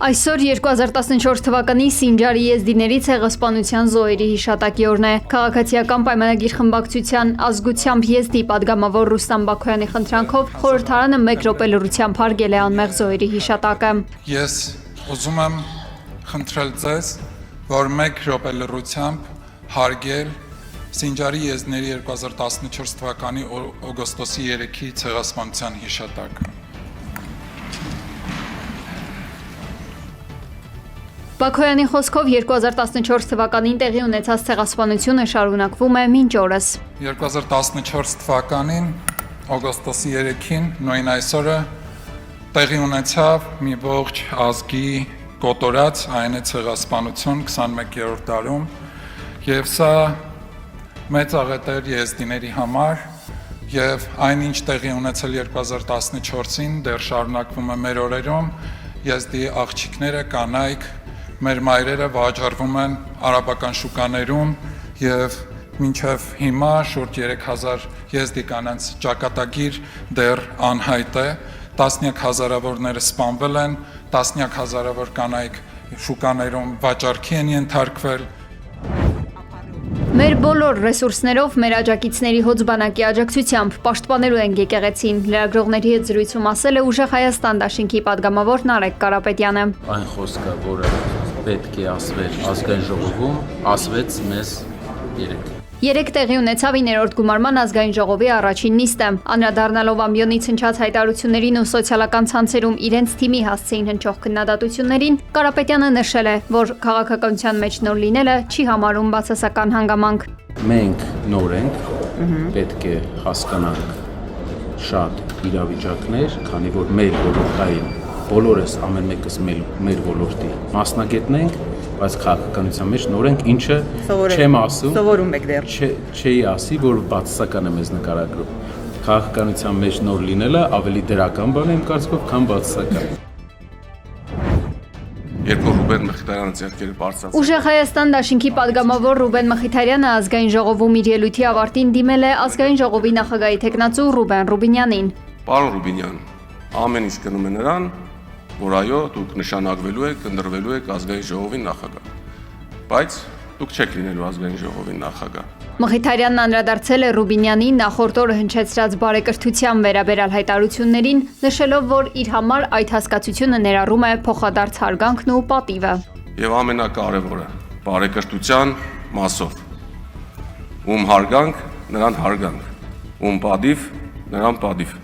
Այսօր 2014 թվականի Սինջարի եզդիների ցեղասպանության զոհերի հիշատակի օրն է։ Քաղաքացիական պայմանագիր խմբակցության ազգությամբ եզդի падգամավոր Ռուստամ Բաքոյանի խնդրանքով խորհրդարանը 1 րոպե լռությամբ հարգել է անմեղ զոհերի հիշատակը։ Ես ուզում եմ խնդրել ձեզ, որ 1 րոպե լռությամբ հարգել Սինջարի եզդիների 2014 թվականի օգոստոսի 3-ի ցեղասպանության հիշատակը։ Բաքոյանի խոսքով 2014 թվականին տեղի ունեցած ցեղասպանությունը շարունակվում է մինչ օրս։ 2014 թվականին օգոստոսի 3-ին նույն այսօրը տեղի ունեցավ մի ողջ ազգի կոտորած այն է ցեղասպանություն 21-րդ դարում, եւ սա մեծ աղետ էր եզդիների համար, եւ այնինչ տեղի ունեցել 2014-ին դեռ շարունակվում է մեր օրերում, եզդի աղջիկները, կանայք, մեր մայրերը վաճառվում են արաբական շուկաներում եւ մինչեւ հիմա շուրջ 3000 եզդի կանանց ճակատագիր դեռ անհայտ է, տասնյակ հազարավորները սպանվել են, տասնյակ հազարավոր կանայք շուկաներում վաճառքի են ենթարկվել։ Մեր բոլոր ռեսուրսներով մեր աջակիցների հոծ բանակի աջակցությամբ պաշտպանելու ենք եկեղեցին, լրագրողների հետ զրույցում ասել է Ուժեղ Հայաստան դաշինքի падգամավոր Նարեկ Կարապետյանը։ Այն խոսքը, որը պետք է ասվեր ազգային ժողովում, ասվեց մեզ երեկ։ Երեկ տեղի ունեցավ 9-րդ գումարման ազգային ժողովի առաջին նիստը։ Անդրադառնալով ամբիոնից հնչած հայտարարություններին ու սոցիալական ցանցերում իրենց թիմի հասցեին հնչող քննադատություններին, Կարապետյանը նշել է, որ քաղաքականության մեջ նոր լինելը չի համարում բացասական հանգամանք։ Մենք նոր ենք, պետք է հասկանանք շատ իրավիճակներ, քանի որ մեր ոլորտային բոլորս ամեն մեկս մեր ոլորտի մասնագետն ենք, բայց քաղաքականության մեջ նոր ենք, ինչը չեմ ասում, սովորում եք դեռ։ Չի ասի, որ բացասական է մեզ նկարագրում։ Քաղաքականության մեջ նոր լինելը ավելի դրական բան է իմ կարծիքով, քան բացասական։ Երբ Ռուբեն Մխիթարյանը ձեռքերը բարձրացրեց։ Ուժեղ Հայաստան դաշինքի падգամավոր Ռուբեն Մխիթարյանը ազգային ժողովում իր ելույթի ավարտին դիմել է ազգային ժողովի նախագահի թեկնածու Ռուբեն Ռուբինյանին։ Պարոն Ռուբինյան, ամեն ինչ գնում է նրան, որ այո, դուք նշանակվելու եք, ընտրվելու եք ազգային ժողովի նախագահ, բայց դուք չեք լինելու ազգային ժողովի նախագահ։ Մխիթարյանն անդրադարձել է Ռուբինյանի նախորդ օրը հնչեցրած բարեկրթության վերաբերյալ հայտարարություններին, նշելով, որ իր համար այդ հասկացությունը ներառում է փոխադարձ հարգանքն ու պատիվը։ Եվ ամենակարևորը, բարեկրթության մասով։ Ում հարգանք, նրան հարգանք, ում պատիվ, նրան պատիվ։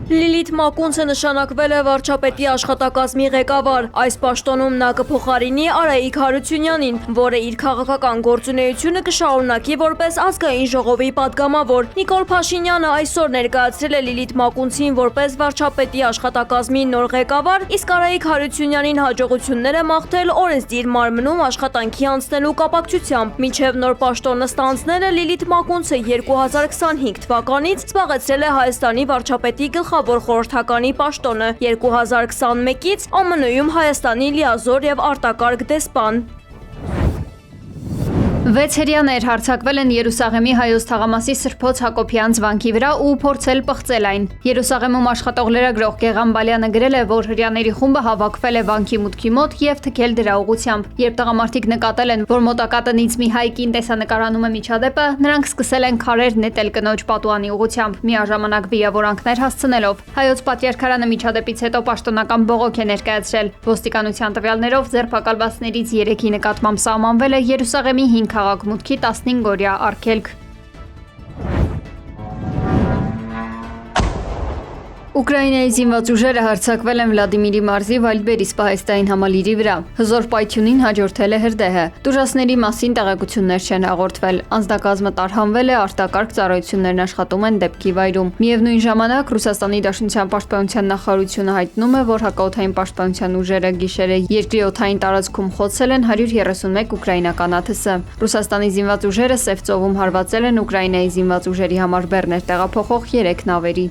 Լիլիթ Մակունցը նշանակվել է վարչապետի աշխատակազմի ղեկավար։ Այս պաշտոնում նա կփոխարինի Արայիկ Հարությունյանին, որը իր քաղաքական գործունեությունը կշարունակի որպես ազգային ժողովի падգամավոր։ Նիկոլ Փաշինյանը այսօր ներկայացրել է Լիլիթ Մակունցին որպես վարչապետի աշխատակազմի նոր ղեկավար, իսկ Արայիկ Հարությունյանին հաջողություններ է մաղթել օրենսդիր մարմնում աշխատանքի անցնելու կապակցությամբ։ Մինչև նոր պաշտոնը ստանձնելը Լիլիթ Մակունցը 2025 թվականից զբաղեցրել է Հայաստանի վարչապետի գլխավոր խորհրդականի պաշտոնը, 2021-ից ԱՄՆ-ում Հայաստանի լիազոր եւ արտակարգ դեսպան։ 6 հրեաներ հարձակվել են Երուսաղեմի Հայոց թաղամասի Սրբոց Հակոբյան զվանքի վրա ու փորձել պղծել այն։ Երուսաղեմում աշխատող լրագրող Գեգամ Բալյանը գրել է, որ հրեաների խումբը հավաքվել է վանքի մուտքի մոտ եւ թքել դրա ուղությամբ։ Երբ տղամարդիկ նկատել են, որ մոտակա տնից մի հայ կին տեսանկարանում է միջադեպը, նրանք սկսել են քարեր նետել կնոջ պատուանի ուղությամբ, միաժամանակ վիրավորանքներ հասցնելով։ Հայոց պատրիարքարանը միջադեպից հետո պաշտոնական բողոք է ներկայացրել։ Ոստիկանության տվյալներով ձերբակալվածներից 3-ի նկատմամբ սահմանվել է Երուսաղեմի 5 քաղաքմուտքի 15-օրյա արգելք։ Ուկրաինայի զինված ուժերը հարձակվել են Վլադիմիրի մարզի Վալդբերիս պահեստային համալիրի վրա։ Հզոր պայթյունին հաջորդել է հրդեհը։ Տուժածների մասին տեղեկություններ չեն հաղորդվել։ Անձնակազմը տարհանվել է, արտակարգ ծառայություններն աշխատում են դեպքի վայրում։ Միևնույն ժամանակ Ռուսաստանի Դաշնության պաշտպանության նախարարությունը հայտնում է, որ հակաօդային պաշտպանության ուժերը գիշերը երկրի օդային տարածքում խոցել են 131 ուկրաինական ԱԹՍ։ Ռուսաստանի զինված ուժերը Սև ծովում հարվածել են Ուկրաինայի զինված ուժերի համար բեռներ տեղափոխող 3 նավերի։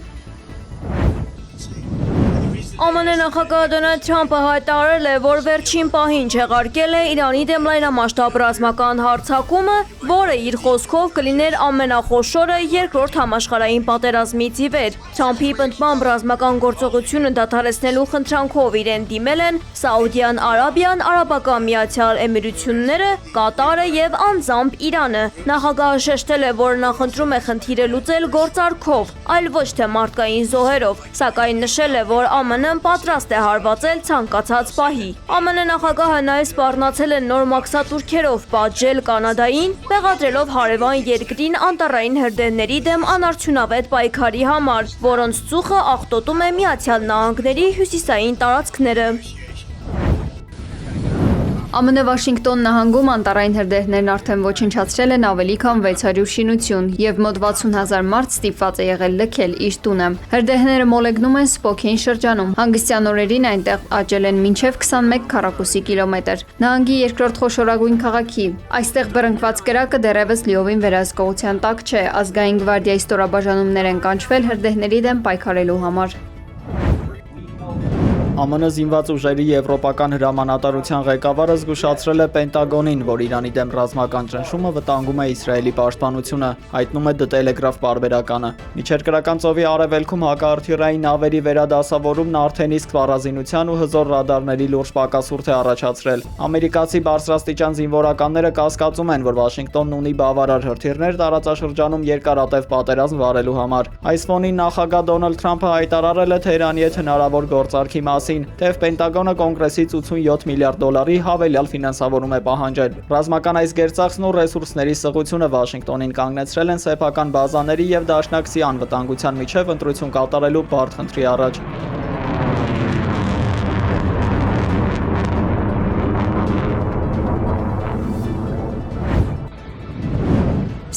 ԱՄՆ նախագահ Դոնալդ Թրամփը հայտարարել է, որ վերջին պահին չեղարկել է Իրանի դեմ լայնամասշտաբ ռազմական հարձակումը, որը իր խոսքով կլիներ ամենախոշորը երկրորդ համաշխարհային պատերազմից ի վեր։ Թրամփի պնդմամբ ռազմական գործողությունը դադարեցնելու խնդրանքով իրեն դիմել են Սաուդյան Արաբիան, Արաբական Միացյալ Էմիրությունները, Կատարը եւ անձամբ Իրանը։ Նախագահը շեշտել է, որ նախընտրում է խնդիրը լուծել գործարքով, այլ ոչ թե մարդկային զոհերով, սակայն նշել է, որ ԱՄՆ-ն պատրաստ է հարվածել ցանկացած պահի։ ԱՄՆ նախագահը նաև սպառնացել է նոր մաքսատուրքերով պատժել Կանադային, մեղադրելով հարևան երկրին անտառային հրդեհների դեմ անարդյունավետ պայքարի համար, որոնց ծուխը աղտոտում է Միացյալ Նահանգների հյուսիսային տարածքները։ ԱՄՆ Վաշինգտոն նահանգում անտառային հրդեհներն արդեն ոչնչացրել են ավելի քան 600 շինություն եւ մոտ 60,000 մարդ ստիպված է եղել լքել իր տունը։ Հրդեհները մոլեգնում են Սպոքեյն շրջանում։ Հանգստյան օրերին այնտեղ աճել են մինչև 21 քառակուսի կիլոմետր։ Նահանգի երկրորդ խոշորագույն քաղաքի։ Այստեղ բռնկված կրակը դեռևս լիովին վերահսկողության տակ չէ։ Ազգային գվարդիայի ստորաբաժանումներ են կանչվել հրդեհների դեմ պայքարելու համար։ ԱՄՆ զինված ուժերի եվրոպական հրամանատարության ղեկավարը զգուշացրել է Պենտագոնին, որ Իրանի դեմ ռազմական ճնշումը վտանգում է Իսրայելի պաշտպանությունը, հայտնում է The Telegraph պարբերականը։ Միջերկրական ծովի արևելքում հակաարթիլերային նավերի վերադասավորումն արդեն իսկ սպառազինության ու հզոր ռադարների լուրջ պակասուրդ է առաջացրել։ Ամերիկացի բարձրաստիճան զինվորականները կասկածում են, որ Վաշինգտոնն ունի բավարար հրթիռներ տարածաշրջանում երկարատև պատերազմ վարելու համար։ Այս ֆոնին նախագահ Դոնալդ Թրամփը հայտարարել է Թեհրանի հետ հնարավոր գործարքի մասին, թեև Պենտագոնը կոնգրեսից 87 միլիարդ դոլարի հավելյալ ֆինանսավորում է պահանջել։ Ռազմական այս գերծախսն ու ռեսուրսների սղությունը Վաշինգտոնին կանգնեցրել են սեփական բազաների եւ դաշնակցի անվտանգության միջև ընտրություն կատարելու բարդ խնդրի առաջ։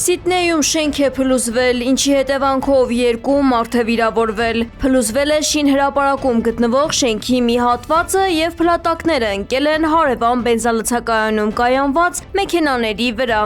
Սիդնեյում շենք է փլուզվել, ինչի հետևանքով 2 մարդ է վիրավորվել։ Փլուզվել է շինհրապարակում գտնվող շենքի մի հատվածը եւ փլատակները ընկել են հարևան բենզալցակայանում կայանված մեքենաների վրա։